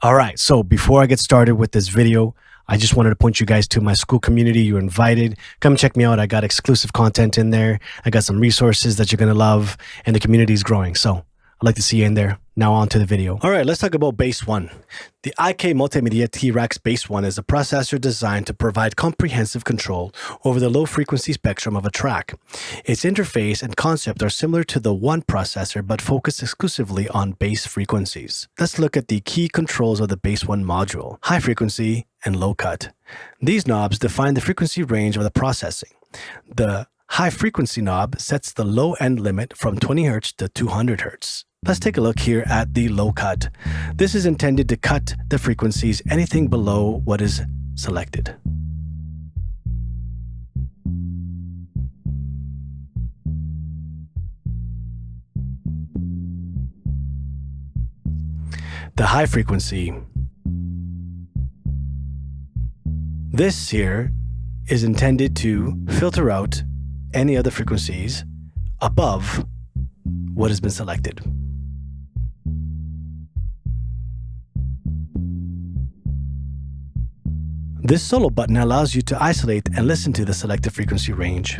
All right, so before I get started with this video, I just wanted to point you guys to my Skool community. You're invited. Come check me out. I got exclusive content in there. I got some resources that you're going to love, and the community is growing. So I'd like to see you in there. Now on to the video. All right, let's talk about Bass 1. The IK Multimedia T-RackS Bass 1 is a processor designed to provide comprehensive control over the low frequency spectrum of a track. Its interface and concept are similar to the 1 processor, but focused exclusively on bass frequencies. Let's look at the key controls of the Bass 1 module: high frequency and low cut. These knobs define the frequency range of the processing. The high frequency knob sets the low end limit from 20 Hz to 200 Hz. Let's take a look here at the low cut. This is intended to cut the frequencies anything below what is selected. The high frequency. This here is intended to filter out any other frequencies above what has been selected. This solo button allows you to isolate and listen to the selected frequency range.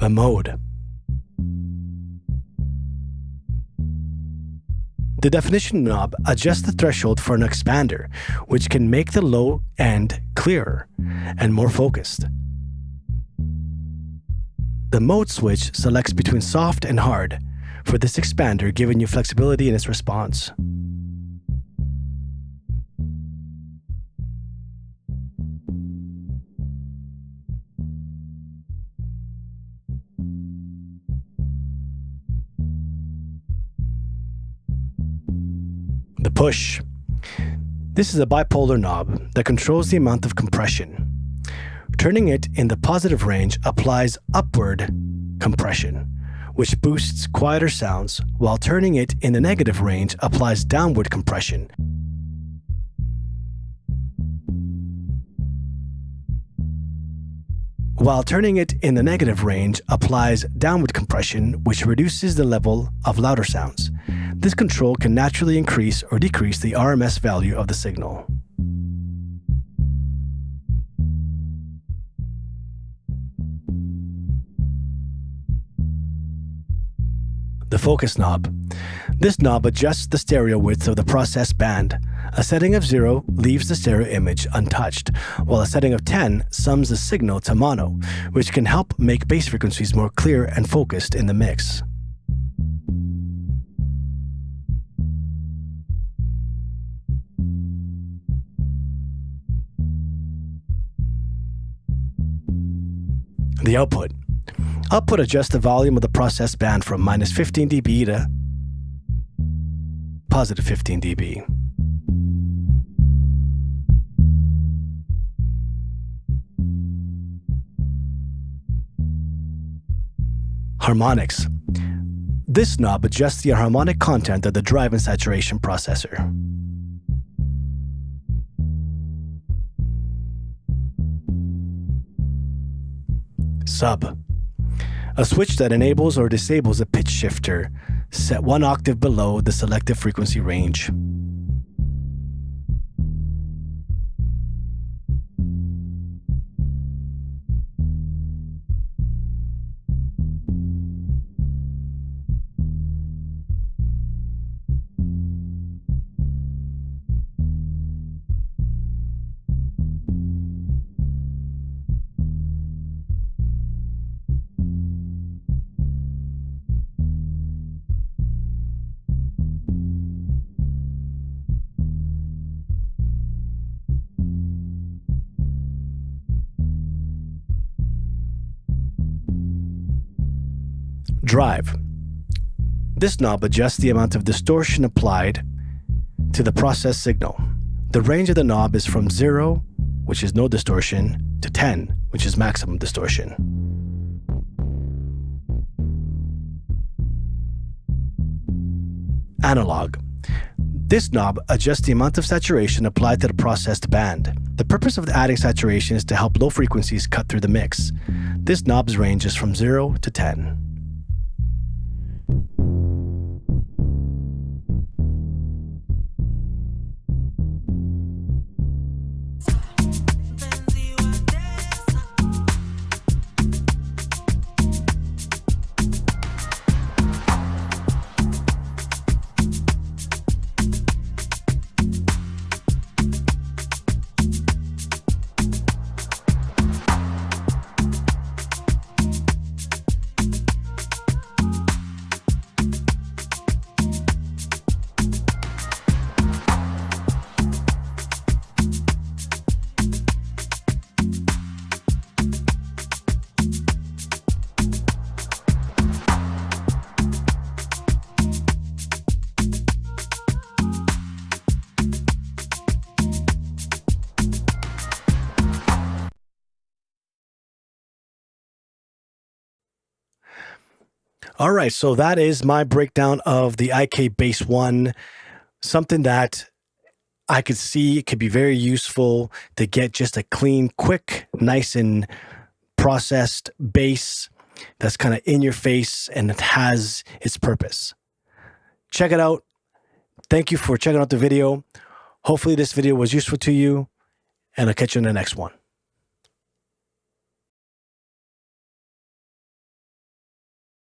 The mode. The definition knob adjusts the threshold for an expander, which can make the low end clearer and more focused. The mode switch selects between soft and hard for this expander, giving you flexibility in its response. The push. This is a bipolar knob that controls the amount of compression. Turning it in the positive range applies upward compression, which boosts quieter sounds, while turning it in the negative range applies downward compression. While turning it in the negative range applies downward compression, which reduces the level of louder sounds. This control can naturally increase or decrease the RMS value of the signal. The focus knob. This knob adjusts the stereo width of the process band. A setting of 0 leaves the stereo image untouched, while a setting of 10 sums the signal to mono, which can help make bass frequencies more clear and focused in the mix. The output. Output adjusts the volume of the process band from -15 dB to +15 dB. Harmonics. This knob adjusts the harmonic content of the drive and saturation processor. Sub. A switch that enables or disables a pitch shifter set 1 octave below the selected frequency range. Drive. This knob adjusts the amount of distortion applied to the process signal. The range of the knob is from 0, which is no distortion, to 10, which is maximum distortion. Analog. This knob adjusts the amount of saturation applied to the processed band. The purpose of adding saturation is to help low frequencies cut through the mix. This knob's range is from 0 to 10. All right, so that is my breakdown of the IK Bass 1, something that I could see it could be very useful to get just a clean, quick, nice and processed bass that's kind of in your face and it has its purpose. Check it out. Thank you for checking out the video. Hopefully this video was useful to you, and I'll catch you in the next one.